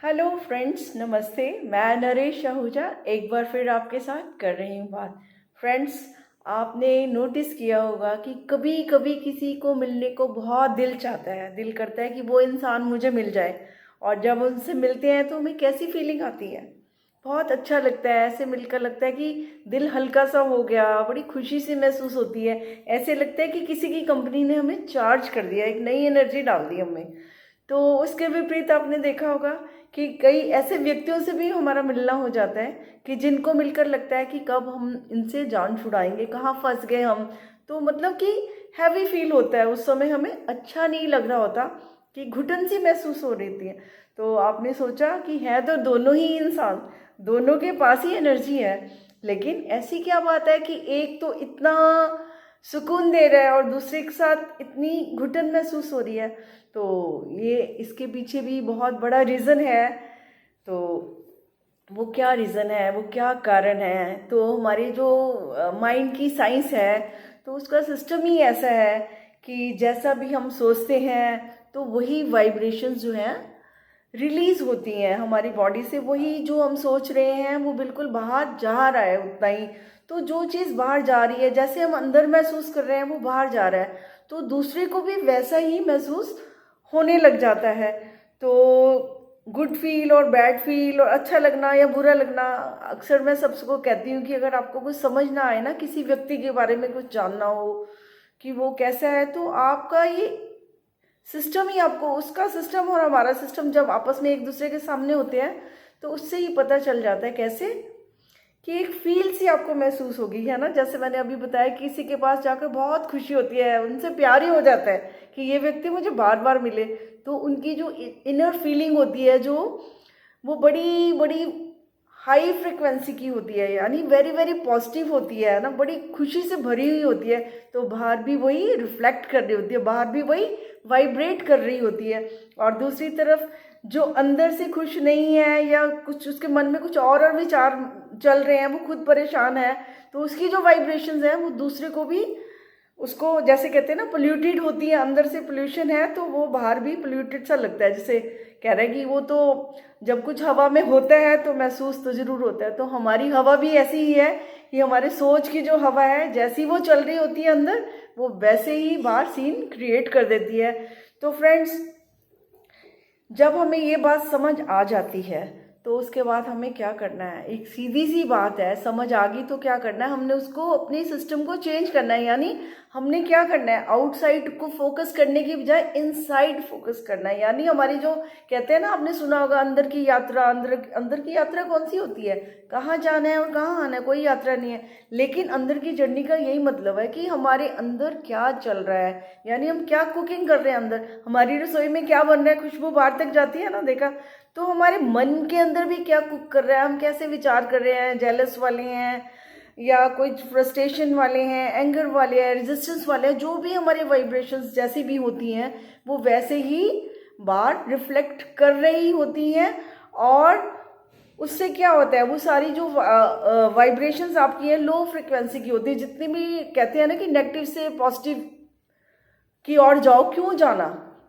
Hello friends, नमस्ते। मैं नरेश आहूजा एक बार फिर आपके साथ कर रही हूँ बात। फ्रेंड्स, आपने नोटिस किया होगा कि कभी कभी किसी को मिलने को बहुत दिल चाहता है, दिल करता है कि वो इंसान मुझे मिल जाए। और जब उनसे मिलते हैं तो हमें कैसी फीलिंग आती है? बहुत अच्छा लगता है। ऐसे मिलकर लगता है कि दिल हल्का सा हो गया, बड़ी खुशी सी महसूस होती है। ऐसे लगता है कि किसी की कंपनी ने हमें चार्ज कर दिया, एक नई एनर्जी डाल दी हमें। तो उसके विपरीत आपने देखा होगा कि कई ऐसे व्यक्तियों से भी हमारा मिलना हो जाता है कि जिनको मिलकर लगता है कि कब हम इनसे जान छुड़ाएंगे, कहाँ फंस गए हम। तो मतलब कि हैवी फील होता है उस समय, हमें अच्छा नहीं लग रहा होता, कि घुटन सी महसूस हो रही थी। तो आपने सोचा कि है तो दोनों ही इंसान, दोनों के पास ही एनर्जी है, लेकिन ऐसी क्या बात है कि एक तो इतना सुकून दे रहा है और दूसरे के साथ इतनी घुटन महसूस हो रही है? तो ये इसके पीछे भी बहुत बड़ा रीज़न है। तो वो क्या रीज़न है, वो क्या कारण है? तो हमारी जो माइंड की साइंस है, तो उसका सिस्टम ही ऐसा है कि जैसा भी हम सोचते हैं तो वही वाइब्रेशंस जो हैं रिलीज होती हैं हमारी बॉडी से। वही जो हम सोच रहे हैं वो बिल्कुल बाहर जा रहा है उतना ही। तो जो चीज़ बाहर जा रही है, जैसे हम अंदर महसूस कर रहे हैं वो बाहर जा रहा है, तो दूसरे को भी वैसा ही महसूस होने लग जाता है। तो गुड फील और बैड फील और अच्छा लगना या बुरा लगना, अक्सर मैं सबको कहती हूँ कि अगर आपको कुछ समझ ना आए ना, किसी व्यक्ति के बारे में कुछ जानना हो कि वो कैसा है, तो आपका ये सिस्टम ही आपको, उसका सिस्टम और हमारा सिस्टम जब आपस में एक दूसरे के सामने होते हैं तो उससे ही पता चल जाता है। कैसे? कि एक फील सी आपको महसूस होगी, है ना। जैसे मैंने अभी बताया, किसी के पास जाकर बहुत खुशी होती है, उनसे प्यार ही हो जाता है कि ये व्यक्ति मुझे बार बार मिले। तो उनकी जो इनर फीलिंग होती है, जो वो बड़ी बड़ी हाई फ्रिक्वेंसी की होती है, यानी वेरी वेरी पॉजिटिव होती है ना, बड़ी खुशी से भरी हुई होती है। तो बाहर भी वही रिफ्लेक्ट कर रही होती है, बाहर भी वही वाइब्रेट कर रही होती है। और दूसरी तरफ जो अंदर से खुश नहीं है, या कुछ उसके मन में कुछ और विचार चल रहे हैं, वो खुद परेशान है, तो उसकी जो वाइब्रेशंस है वो दूसरे को भी, उसको जैसे कहते हैं ना, पोल्यूटेड होती है, अंदर से पोल्यूशन है तो वो बाहर भी पोल्यूटेड सा लगता है। जैसे कह रहे हैं कि वो तो जब कुछ हवा में होता है तो महसूस तो जरूर होता है। तो हमारी हवा भी ऐसी ही है कि हमारे सोच की जो हवा है, जैसी वो चल रही होती है अंदर, वो वैसे ही बाहर सीन क्रिएट कर देती है। तो फ्रेंड्स, जब हमें ये बात समझ आ जाती है तो उसके बाद हमें क्या करना है? एक सीधी सी बात है, समझ आ गई तो क्या करना है? हमने उसको, अपने सिस्टम को चेंज करना है। यानी हमने क्या करना है? आउटसाइड को फोकस करने की बजाय इनसाइड फोकस करना है। यानी हमारी जो, कहते हैं ना, आपने सुना होगा, अंदर की यात्रा। अंदर अंदर की यात्रा कौन सी होती है? कहाँ जाना है और कहाँ आना है, कोई यात्रा नहीं है। लेकिन अंदर की जर्नी का यही मतलब है कि हमारे अंदर क्या चल रहा है, यानी हम क्या कुकिंग कर रहे हैं अंदर, हमारी रसोई में क्या बन रहा है, खुशबू बाहर तक जाती है ना, देखा। तो हमारे मन के अंदर भी क्या कुक कर रहा है, हम कैसे विचार कर रहे हैं, जेलस वाले हैं या कोई फ्रस्ट्रेशन वाले हैं, एंगर वाले हैं, रेजिस्टेंस वाले हैं, जो भी हमारे वाइब्रेशंस जैसी भी होती हैं वो वैसे ही बाहर रिफ्लेक्ट कर रही होती हैं। और उससे क्या होता है, वो सारी जो वाइब्रेशंस आपकी हैं लो फ्रिक्वेंसी की होती है। जितनी भी, कहते हैं ना कि नेगेटिव से पॉजिटिव की ओर जाओ, क्यों जाना,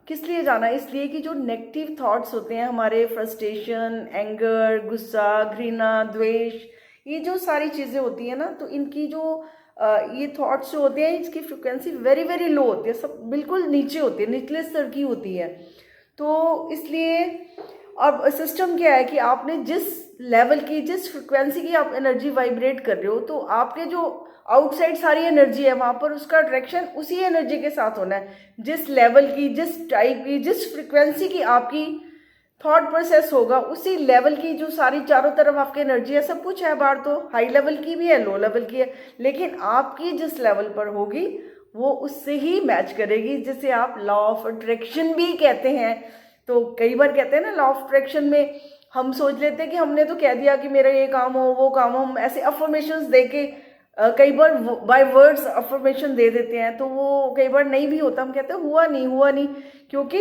किस लिए जाना? इसलिए कि जो नेगेटिव थॉट्स होते हैं हमारे, फ्रस्ट्रेशन, एंगर, गुस्सा, घृणा, द्वेष, ये जो सारी चीज़ें होती हैं ना, तो इनकी जो ये थॉट्स जो होते हैं, इसकी फ्रिक्वेंसी वेरी वेरी लो होती है, सब बिल्कुल नीचे होती है, निचले स्तर की होती है। तो इसलिए अब सिस्टम क्या है कि आपने जिस लेवल की, जिस फ्रिक्वेंसी की आप एनर्जी वाइब्रेट कर रहे हो, तो आपके जो आउटसाइड सारी एनर्जी है वहां पर उसका अट्रैक्शन उसी एनर्जी के साथ होना है। जिस लेवल की, जिस टाइप की, जिस फ्रिक्वेंसी की आपकी थॉट प्रोसेस होगा, उसी लेवल की जो सारी चारों तरफ आपकी एनर्जी है, सब कुछ है बाहर, तो हाई लेवल की भी है, लो लेवल की है, लेकिन आपकी जिस लेवल पर होगी वो उससे ही मैच करेगी, जिसे आप लॉ ऑफ अट्रैक्शन भी कहते हैं। तो कई बार कहते हैं ना, लॉ ऑफ अट्रैक्शन में हम सोच लेते हैं कि हमने तो कह दिया कि मेरा ये काम हो, वो काम हो, हम ऐसे अफर्मेशंस दे के कई बार बाय वर्ड्स अफर्मेशन दे देते हैं, तो वो कई बार नहीं भी होता, हम कहते हैं हुआ नहीं, हुआ नहीं। क्योंकि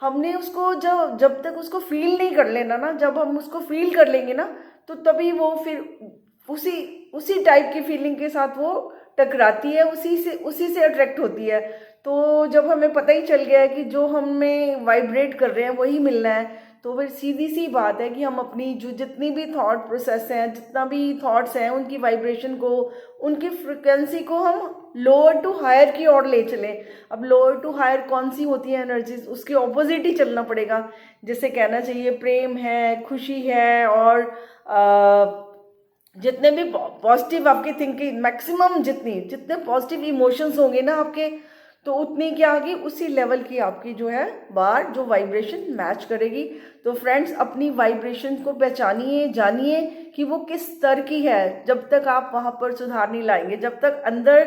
हमने उसको जब जब तक उसको फील नहीं कर लेना ना, जब हम उसको फील कर लेंगे ना, तो तभी वो फिर उसी उसी टाइप की फीलिंग के साथ वो टकराती है, उसी से अट्रैक्ट होती है। तो जब हमें पता ही चल गया है कि जो हमें वाइब्रेट कर रहे हैं वही मिलना है, तो फिर सीधी सी बात है कि हम अपनी जो जितनी भी थॉट प्रोसेस हैं, जितना भी थॉट्स हैं, उनकी वाइब्रेशन को, उनकी फ्रिक्वेंसी को हम लोअर टू हायर की ओर ले चलें। अब लोअर टू हायर कौन सी होती है एनर्जीज, उसके ऑपोजिट ही चलना पड़ेगा। जैसे कहना चाहिए प्रेम है, खुशी है, और जितने भी पॉजिटिव आपकी थिंकिंग, मैक्सिमम जितने पॉजिटिव इमोशंस होंगे ना आपके, तो उतनी क्या होगी, उसी लेवल की आपकी जो है बार जो वाइब्रेशन मैच करेगी। तो फ्रेंड्स, अपनी वाइब्रेशन को पहचानिए, जानिए कि वो किस स्तर की है। जब तक आप वहाँ पर सुधार नहीं लाएंगे, जब तक अंदर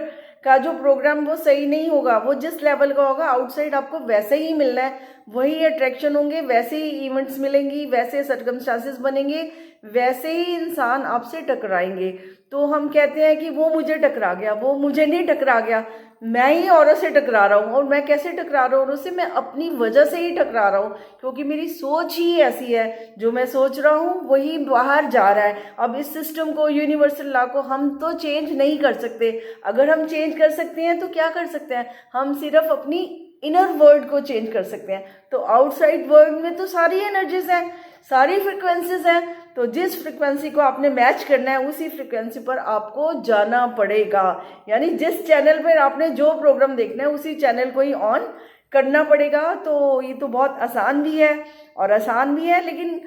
का जो प्रोग्राम वो सही नहीं होगा, वो जिस लेवल का होगा आउटसाइड आपको वैसे ही मिलना है, वही अट्रैक्शन होंगे, वैसे ही इवेंट्स मिलेंगी, वैसे सर्कमस्टांसेस बनेंगे, वैसे ही इंसान आपसे टकराएंगे। तो हम कहते हैं कि वो मुझे टकरा गया, वो मुझे नहीं टकरा गया, मैं ही औरों से टकरा रहा हूँ। और मैं कैसे टकरा रहा हूँ औरों से? मैं अपनी वजह से ही टकरा रहा हूँ, क्योंकि मेरी सोच ही ऐसी है। जो मैं सोच रहा हूँ वही बाहर जा रहा है। अब इस सिस्टम को, यूनिवर्सल लॉ को हम तो चेंज नहीं कर सकते। अगर हम चेंज कर सकते हैं तो क्या कर सकते हैं? हम सिर्फ अपनी इनर वर्ल्ड को चेंज कर सकते हैं। तो आउटसाइड वर्ल्ड में तो सारी एनर्जीज हैं, सारी फ्रिक्वेंसीज हैं। तो जिस फ्रिक्वेंसी को आपने मैच करना है, उसी फ्रिक्वेंसी पर आपको जाना पड़ेगा। यानी जिस चैनल पर आपने जो प्रोग्राम देखना है, उसी चैनल को ही ऑन करना पड़ेगा। तो ये तो बहुत आसान भी है और आसान भी है, लेकिन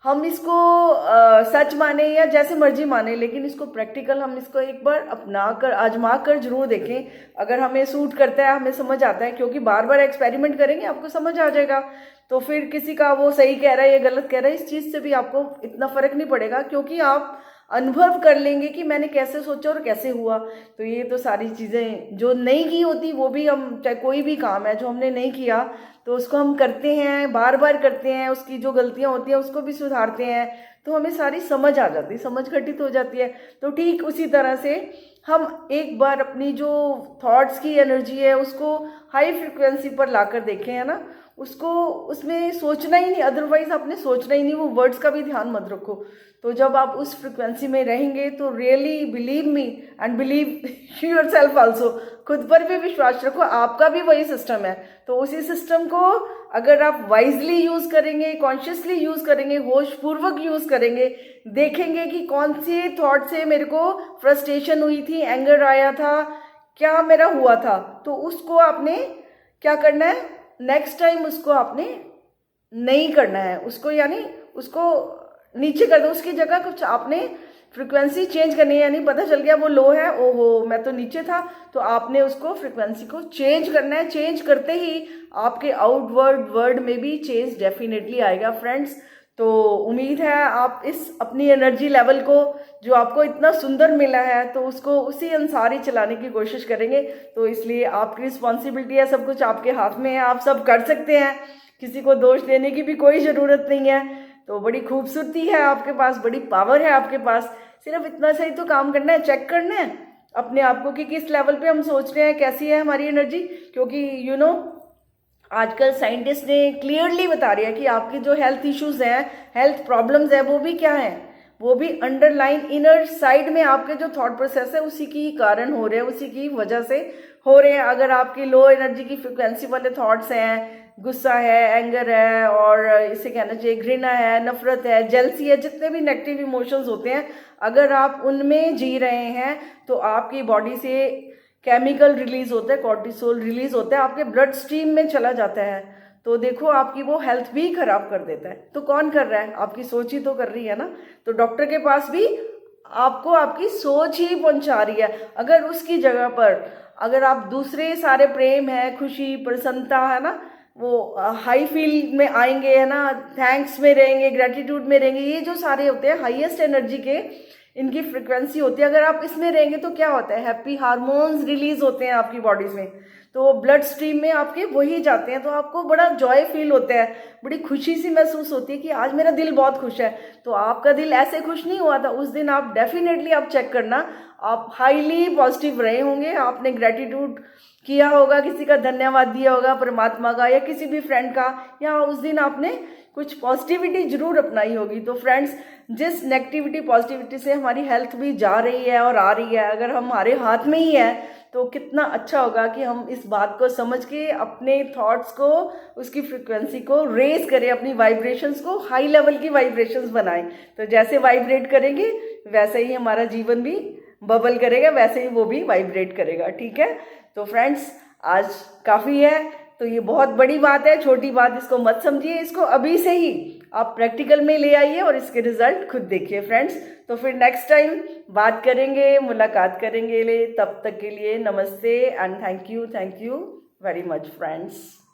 हम इसको सच माने या जैसे मर्जी माने, लेकिन इसको प्रैक्टिकल हम इसको एक बार अपना कर, आजमा कर जरूर देखें। अगर हमें सूट करता है, हमें समझ आता है, क्योंकि बार बार एक्सपेरिमेंट करेंगे आपको समझ आ जाएगा। तो फिर किसी का वो सही कह रहा है या गलत कह रहा है, इस चीज़ से भी आपको इतना फर्क नहीं पड़ेगा, क्योंकि आप अनुभव कर लेंगे कि मैंने कैसे सोचा और कैसे हुआ। तो ये तो सारी चीज़ें जो नहीं की होती, वो भी हम, चाहे कोई भी काम है जो हमने नहीं किया, तो उसको हम करते हैं, बार बार करते हैं, उसकी जो गलतियां होती हैं उसको भी सुधारते हैं, तो हमें सारी समझ आ जाती है, समझ घटित हो जाती है। तो ठीक उसी तरह से हम एक बार अपनी जो थॉट्स की एनर्जी है उसको हाई फ्रिक्वेंसी पर लाकर देखें, है ना, उसको, उसमें सोचना ही नहीं, अदरवाइज आपने सोचना ही नहीं, वो वर्ड्स का भी ध्यान मत रखो। तो जब आप उस फ्रिक्वेंसी में रहेंगे तो really believe me and believe your self also, खुद पर भी विश्वास रखो, आपका भी वही सिस्टम है। तो उसी सिस्टम को अगर आप वाइजली यूज करेंगे, कॉन्शियसली यूज करेंगे, होशपूर्वक यूज करेंगे, देखेंगे कि कौन सी थॉट से मेरे को फ्रस्ट्रेशन हुई थी, एंगर आया था, क्या मेरा हुआ था, तो उसको आपने क्या करना है, नेक्स्ट टाइम उसको आपने नहीं करना है, उसको यानी उसको नीचे कर दो, उसकी जगह कुछ आपने फ्रिक्वेंसी चेंज करनी है। यानी पता चल गया वो लो है, ओहो मैं तो नीचे था, तो आपने उसको फ्रिक्वेंसी को चेंज करना है। चेंज करते ही आपके आउटवर्ड वर्ड में भी चेंज डेफिनेटली आएगा फ्रेंड्स। तो उम्मीद है आप इस अपनी एनर्जी लेवल को जो आपको इतना सुंदर मिला है, तो उसको उसी अनुसार ही चलाने की कोशिश करेंगे। तो इसलिए आपकी रिस्पॉन्सिबिलिटी है, सब कुछ आपके हाथ में है, आप सब कर सकते हैं, किसी को दोष देने की भी कोई ज़रूरत नहीं है। तो बड़ी खूबसूरती है आपके पास, बड़ी पावर है आपके पास, सिर्फ इतना सही तो काम करना है, चेक करना है अपने आप को कि किस लेवल पे हम सोच रहे हैं, कैसी है हमारी एनर्जी। क्योंकि यू नो आजकल साइंटिस्ट ने क्लियरली बता रही है कि आपके जो हेल्थ इश्यूज हैं, हेल्थ प्रॉब्लम्स हैं, वो भी क्या हैं, वो भी अंडरलाइन इनर साइड में आपके जो थॉट प्रोसेस है उसी की कारण हो रहे हैं, उसी की वजह से हो रहे हैं। अगर आपकी लो एनर्जी की फ्रिक्वेंसी वाले थॉट्स हैं, गुस्सा है, एंगर है, और इसे कहना चाहिए घृणा है, नफरत है, जेलसी है, जितने भी नेगेटिव इमोशंस होते हैं, अगर आप उनमें जी रहे हैं तो आपकी बॉडी से केमिकल रिलीज होता है, कॉर्टिसोल रिलीज होता है, आपके ब्लड स्ट्रीम में चला जाता है। तो देखो आपकी वो हेल्थ भी खराब कर देता है। तो कौन कर रहा है? आपकी सोच ही तो कर रही है ना। तो डॉक्टर के पास भी आपको आपकी सोच ही पहुंचा रही है। अगर उसकी जगह पर अगर आप दूसरे सारे प्रेम है, खुशी, प्रसन्नता है ना, वो हाई फील में आएंगे, है ना, थैंक्स में रहेंगे, ग्रेटिट्यूड में रहेंगे, ये जो सारे होते हैं हाईएस्ट एनर्जी के, इनकी फ्रिक्वेंसी होती है। अगर आप इसमें रहेंगे तो क्या होता है, हैप्पी हार्मोन्स रिलीज होते हैं आपकी बॉडीज में, तो ब्लड स्ट्रीम में आपके वही जाते हैं, तो आपको बड़ा जॉय फील होता है, बड़ी खुशी सी महसूस होती है कि आज मेरा दिल बहुत खुश है। तो आपका दिल ऐसे खुश नहीं हुआ था उस दिन, आप डेफिनेटली आप चेक करना, आप हाईली पॉजिटिव रहे होंगे, आपने ग्रेटिट्यूड किया होगा, किसी का धन्यवाद दिया होगा, परमात्मा का या किसी भी फ्रेंड का, या उस दिन आपने कुछ पॉजिटिविटी जरूर अपनाई होगी। तो फ्रेंड्स, जिस नेगेटिविटी पॉजिटिविटी से हमारी हेल्थ भी जा रही है और आ रही है, अगर हमारे हाथ में ही है तो कितना अच्छा होगा कि हम इस बात को समझ के अपने थॉट्स को, उसकी फ्रिक्वेंसी को रेज करें, अपनी वाइब्रेशंस को हाई लेवल की वाइब्रेशंस बनाएं। तो जैसे वाइब्रेट करेंगे वैसे ही हमारा जीवन भी बबल करेगा, वैसे ही वो भी वाइब्रेट करेगा। ठीक है, तो फ्रेंड्स आज काफ़ी है। तो ये बहुत बड़ी बात है, छोटी बात इसको मत समझिए, इसको अभी से ही आप प्रैक्टिकल में ले आइए और इसके रिजल्ट खुद देखिए फ्रेंड्स। तो फिर नेक्स्ट टाइम बात करेंगे, मुलाकात करेंगे। तब तक के लिए नमस्ते and thank you very much friends.